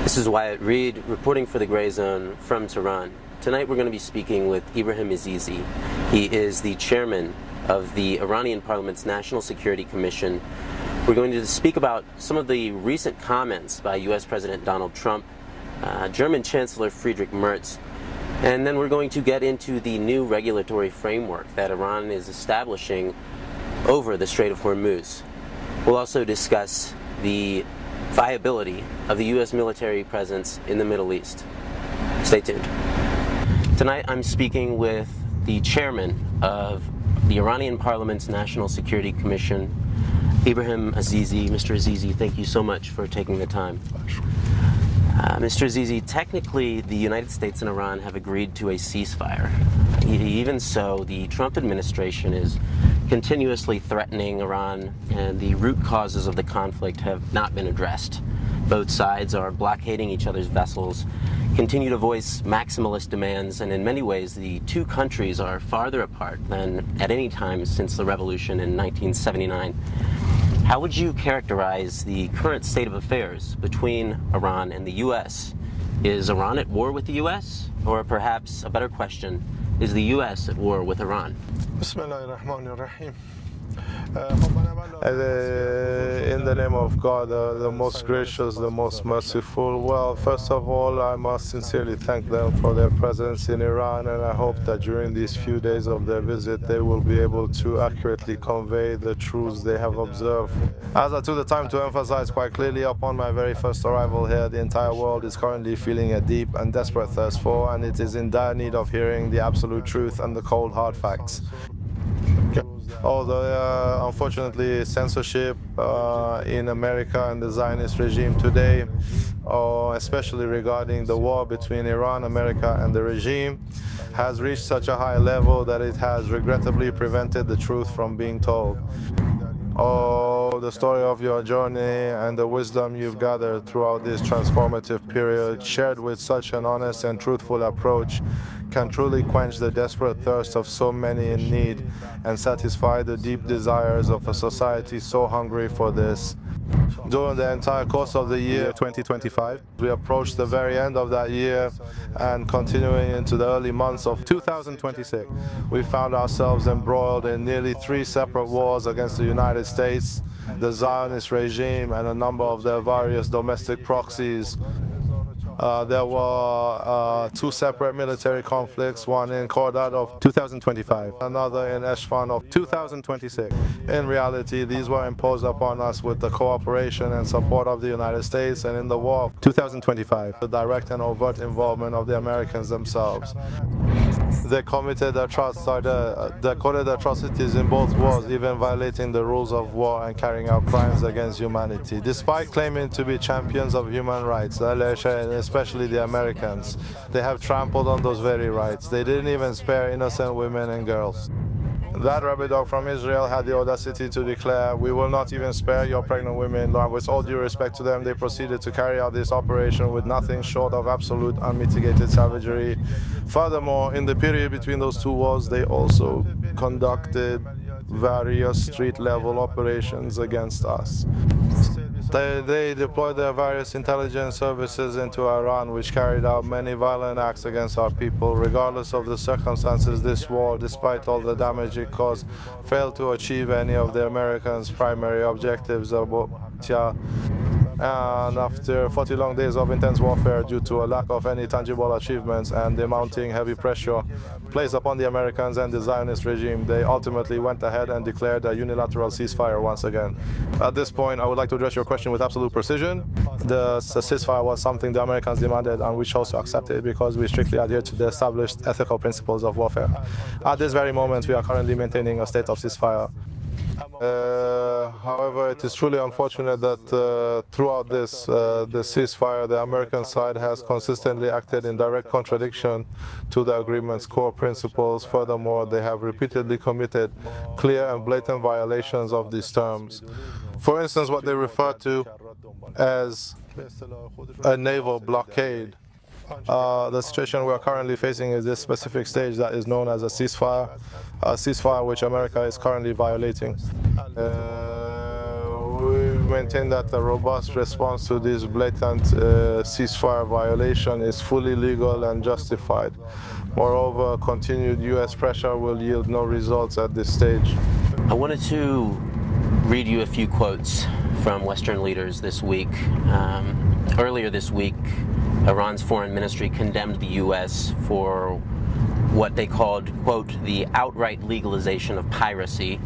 This is Wyatt Reed, reporting for the Gray Zone from Tehran. Tonight we're going to be speaking with Ibrahim Azizi. He is the chairman of the Iranian Parliament's National Security Commission. We're going to speak about some of the recent comments by U.S. President Donald Trump, German Chancellor Friedrich Merz, and then we're going to get into the new regulatory framework that Iran is establishing over the Strait of Hormuz. We'll also discuss the viability of the U.S. military presence in the Middle East. Stay tuned. Tonight I'm speaking with the chairman of the Iranian Parliament's National Security Commission, Ibrahim Azizi. Mr. Azizi, thank you so much for taking the time. Mr. Azizi, technically the United States and Iran have agreed to a ceasefire. Even so, the Trump administration is continuously threatening Iran, and the root causes of the conflict have not been addressed. Both sides are blockading each other's vessels, continue to voice maximalist demands, and in many ways the two countries are farther apart than at any time since the revolution in 1979. How would you characterize the current state of affairs between Iran and the U.S.? Is Iran at war with the U.S.? Or perhaps a better question, is the U.S. at war with Iran? In the name of God, the most gracious, the most merciful. Well, first of all, I must sincerely thank them for their presence in Iran, and I hope that during these few days of their visit, they will be able to accurately convey the truths they have observed. As I took the time to emphasize quite clearly upon my very first arrival here, the entire world is currently feeling a deep and desperate thirst for, and it is in dire need of hearing the absolute truth and the cold, hard facts. Although, unfortunately, censorship in America and the Zionist regime today, especially regarding the war between Iran, America, and the regime, has reached such a high level that it has regrettably prevented the truth from being told. The story of your journey and the wisdom you've gathered throughout this transformative period, shared with such an honest and truthful approach, can truly quench the desperate thirst of so many in need and satisfy the deep desires of a society so hungry for this. During the entire course of the year 2025, we approached the very end of that year and continuing into the early months of 2026, we found ourselves embroiled in nearly 3 separate wars against the United States, the Zionist regime, and a number of their various domestic proxies. There were 2 separate military conflicts, one in Khordad of 2025, another in Eshfan of 2026. In reality, these were imposed upon us with the cooperation and support of the United States, and in the war of 2025, the direct and overt involvement of the Americans themselves. They committed atrocities in both wars, even violating the rules of war and carrying out crimes against humanity. Despite claiming to be champions of human rights, especially the Americans, they have trampled on those very rights. They didn't even spare innocent women and girls. That rabbi dog from Israel had the audacity to declare, "We will not even spare your pregnant women." With all due respect to them, they proceeded to carry out this operation with nothing short of absolute unmitigated savagery. Furthermore, in the period between those 2 wars, they also conducted various street-level operations against us. They deployed their various intelligence services into Iran, which carried out many violent acts against our people. Regardless of the circumstances, this war, despite all the damage it caused, failed to achieve any of the Americans' primary objectives. And after 40 long days of intense warfare due to a lack of any tangible achievements and the mounting heavy pressure placed upon the Americans and the Zionist regime, they ultimately went ahead and declared a unilateral ceasefire once again. At this point, I would like to address your question with absolute precision. The ceasefire was something the Americans demanded, and we chose to accept it because we strictly adhere to the established ethical principles of warfare. At this very moment, we are currently maintaining a state of ceasefire. However, it is truly unfortunate that throughout this ceasefire, the American side has consistently acted in direct contradiction to the agreement's core principles. Furthermore, they have repeatedly committed clear and blatant violations of these terms. For instance, what they refer to as a naval blockade. The situation we are currently facing is this specific stage that is known as a ceasefire which America is currently violating. maintain that a robust response to this blatant ceasefire violation is fully legal and justified. Moreover, continued U.S. pressure will yield no results at this stage. I wanted to read you a few quotes from Western leaders this week. Earlier this week, Iran's foreign ministry condemned the U.S. for what they called, quote, the outright legalization of piracy.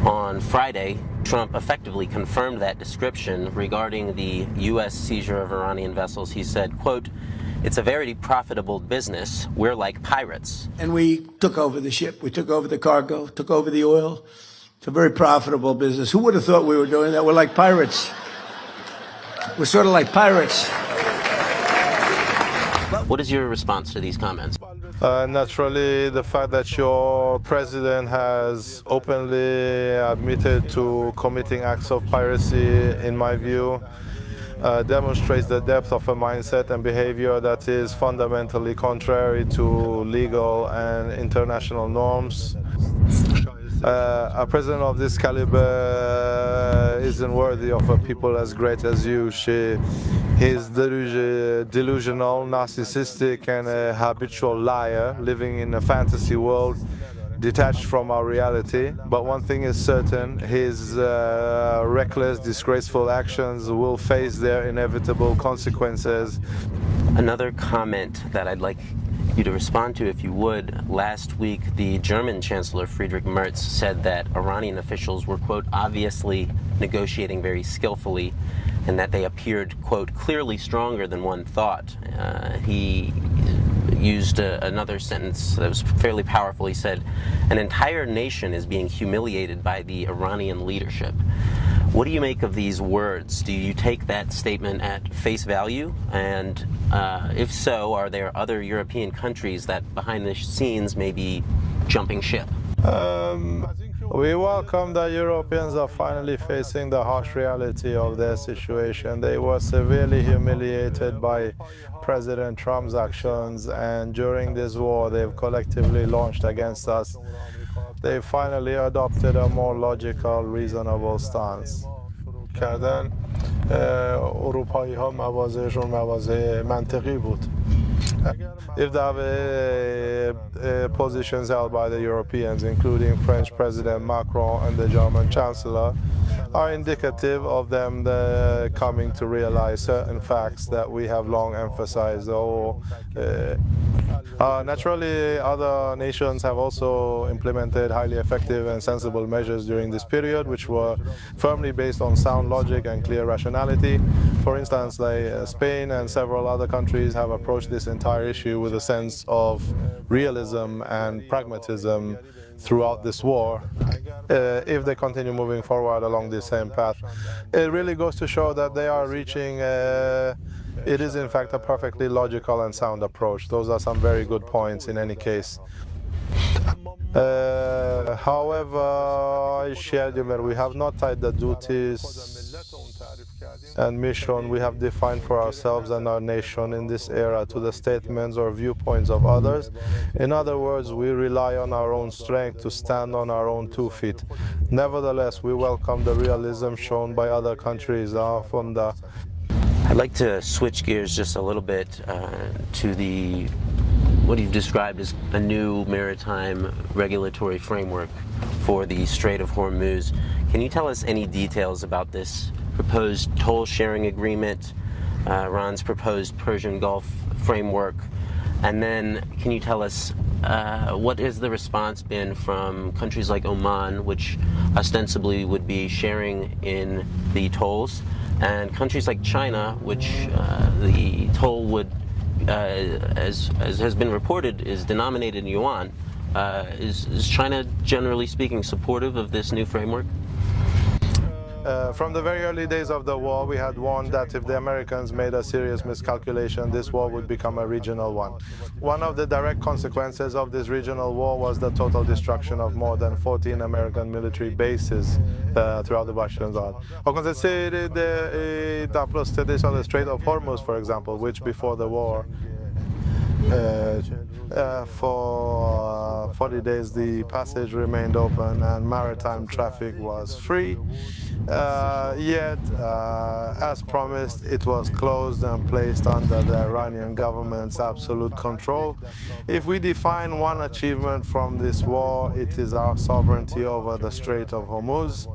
On Friday, Trump effectively confirmed that description regarding the U.S. seizure of Iranian vessels. He said, quote, it's a very profitable business. We're like pirates. And we took over the ship. We took over the cargo, took over the oil. It's a very profitable business. Who would have thought we were doing that? We're like pirates. We're sort of like pirates. What is your response to these comments? Naturally, the fact that your president has openly admitted to committing acts of piracy, in my view, demonstrates the depth of a mindset and behavior that is fundamentally contrary to legal and international norms. A president of this caliber isn't worthy of a people as great as you. He's delusional, narcissistic, and a habitual liar, living in a fantasy world detached from our reality. But one thing is certain, his reckless, disgraceful actions will face their inevitable consequences. Another comment that I'd like you to respond to, if you would. Last week, the German Chancellor Friedrich Merz said that Iranian officials were, quote, obviously negotiating very skillfully, and that they appeared, quote, clearly stronger than one thought. He used another sentence that was fairly powerful. He said, an entire nation is being humiliated by the Iranian leadership. What do you make of these words? Do you take that statement at face value? And if so, are there other European countries that behind the scenes may be jumping ship? We welcome that Europeans are finally facing the harsh reality of their situation. They were severely humiliated by President Trump's actions, and during this war they've collectively launched against us. They finally adopted a more logical, reasonable stance. کردن اروپایی ها مواضعشون مواضع منطقی بود. If the positions held by the Europeans, including French President Macron and the German Chancellor, are indicative of them coming to realize certain facts that we have long emphasized. Naturally, other nations have also implemented highly effective and sensible measures during this period, which were firmly based on sound logic and clear rationality. For instance, Spain and several other countries have approached this entire issue with a sense of realism and pragmatism throughout this war. If they continue moving forward along the same path, it really goes to show that they are reaching it is in fact a perfectly logical and sound approach. Those are some very good points in any case. However, we have not tied the duties and mission we have defined for ourselves and our nation in this era to the statements or viewpoints of others. In other words, we rely on our own strength to stand on our own 2 feet. Nevertheless, we welcome the realism shown by other countries. I'd like to switch gears just a little bit to what you've described as a new maritime regulatory framework for the Strait of Hormuz. Can you tell us any details about this proposed toll sharing agreement, Iran's proposed Persian Gulf framework, and then can you tell us what has the response been from countries like Oman, which ostensibly would be sharing in the tolls, and countries like China, which the toll would, as has been reported, is denominated in yuan. Is China, generally speaking, supportive of this new framework? From the very early days of the war, we had warned that if the Americans made a serious miscalculation, this war would become a regional one. One of the direct consequences of this regional war was the total destruction of more than 14 American military bases throughout the Persian Gulf. The Strait of Hormuz, for example, which before the war, for 40 days the passage remained open and maritime traffic was free. Yet, as promised, it was closed and placed under the Iranian government's absolute control. If we define one achievement from this war, it is our sovereignty over the Strait of Hormuz.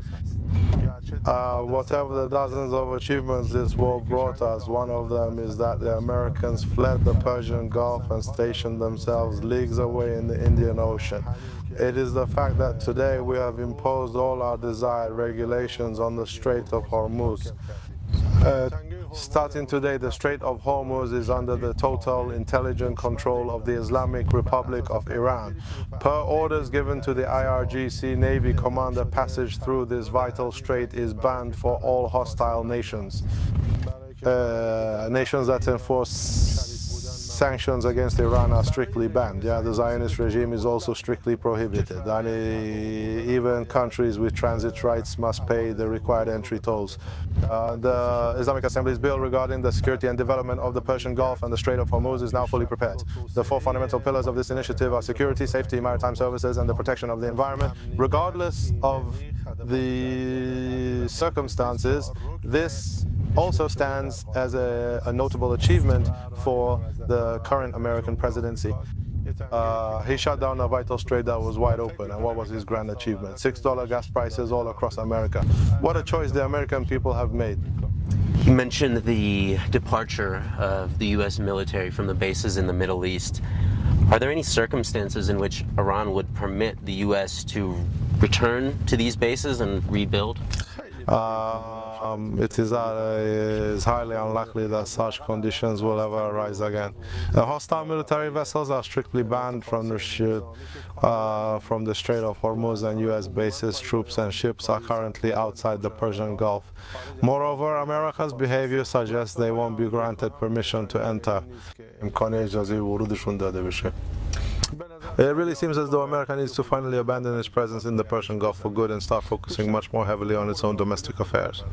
Whatever the dozens of achievements this war brought us, one of them is that the Americans fled the Persian Gulf and stationed themselves leagues away in the Indian Ocean. It is the fact that today we have imposed all our desired regulations on the Strait of Hormuz. Starting today, the Strait of Hormuz is under the total intelligent control of the Islamic Republic of Iran. Per orders given to the IRGC Navy commander, passage through this vital strait is banned for all hostile nations. Nations that enforce sanctions against Iran are strictly banned. Yeah, the Zionist regime is also strictly prohibited. And even countries with transit rights must pay the required entry tolls. The Islamic Assembly's bill regarding the security and development of the Persian Gulf and the Strait of Hormuz is now fully prepared. The four fundamental pillars of this initiative are security, safety, maritime services, and the protection of the environment. Regardless of the circumstances, this also stands as a notable achievement for the current American presidency. He shut down a vital strait that was wide open. And what was his grand achievement? $6 gas prices all across America. What a choice the American people have made. You mentioned the departure of the U.S. military from the bases in the Middle East. Are there any circumstances in which Iran would permit the U.S. to return to these bases and rebuild? It is highly unlikely that such conditions will ever arise again. The hostile military vessels are strictly banned from the Strait of Hormuz, and U.S. bases, troops, and ships are currently outside the Persian Gulf. Moreover, America's behavior suggests they won't be granted permission to enter. It really seems as though America needs to finally abandon its presence in the Persian Gulf for good and start focusing much more heavily on its own domestic affairs.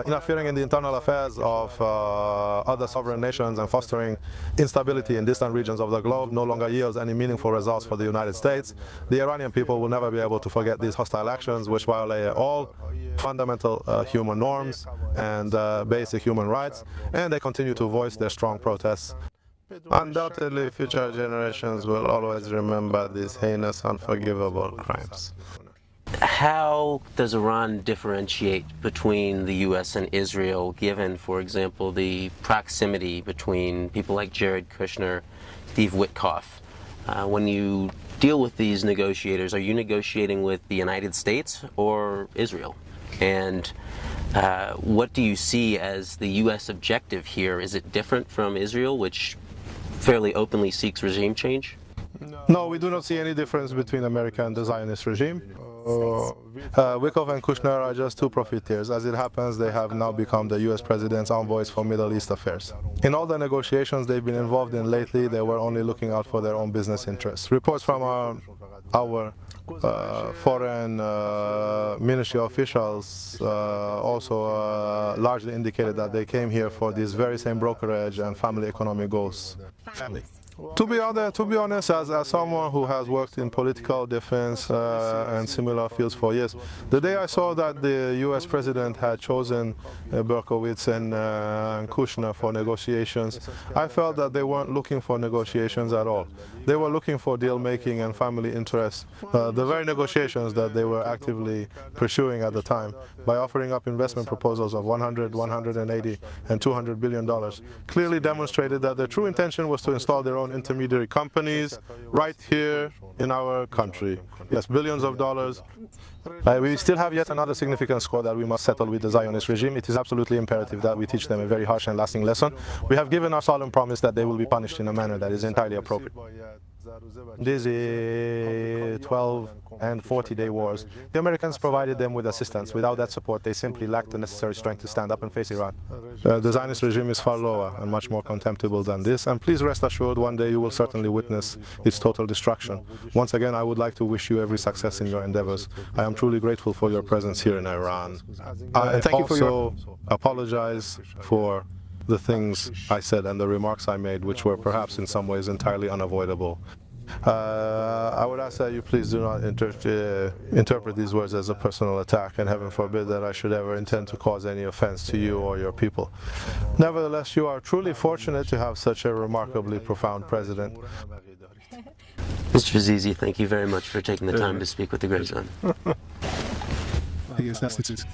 Interfering in the internal affairs of other sovereign nations and fostering instability in distant regions of the globe no longer yields any meaningful results for the United States. The Iranian people will never be able to forget these hostile actions, which violate all fundamental human norms and basic human rights, and they continue to voice their strong protests. Undoubtedly, future generations will always remember these heinous, unforgivable crimes. How does Iran differentiate between the U.S. and Israel, given, for example, the proximity between people like Jared Kushner, Steve Witkoff? When you deal with these negotiators, are you negotiating with the United States or Israel? And what do you see as the U.S. objective here? Is it different from Israel, which fairly openly seeks regime change? No, we do not see any difference between America and the Zionist regime. Witkoff and Kushner are just two profiteers. As it happens, they have now become the U.S. President's envoys for Middle East affairs. In all the negotiations they've been involved in lately, they were only looking out for their own business interests. Reports from our foreign ministry officials also largely indicated that they came here for these very same brokerage and family economic goals. To be honest, as someone who has worked in political defense and similar fields for years, the day I saw that the U.S. president had chosen Berkowitz and Kushner for negotiations, I felt that they weren't looking for negotiations at all. They were looking for deal-making and family interests, the very negotiations that they were actively pursuing at the time by offering up investment proposals of $100, $180, and $200 billion, clearly demonstrated that their true intention was to install their own intermediary companies right here in our country. Yes, billions of dollars. We still have yet another significant score that we must settle with the Zionist regime. It is absolutely imperative that we teach them a very harsh and lasting lesson. We have given our solemn promise that they will be punished in a manner that is entirely appropriate. These 12 and 40-day wars, the Americans provided them with assistance. Without that support, they simply lacked the necessary strength to stand up and face Iran. The Zionist regime is far lower and much more contemptible than this, and please rest assured, one day you will certainly witness its total destruction. Once again, I would like to wish you every success in your endeavors. I am truly grateful for your presence here in Iran. I also apologize for the things I said and the remarks I made, which were perhaps in some ways entirely unavoidable. I would ask that you please do not interpret these words as a personal attack, and heaven forbid that I should ever intend to cause any offense to you or your people. Nevertheless, you are truly fortunate to have such a remarkably profound president. Mr. Azizi, thank you very much for taking the time to speak with the Grey Zone. He is destitute.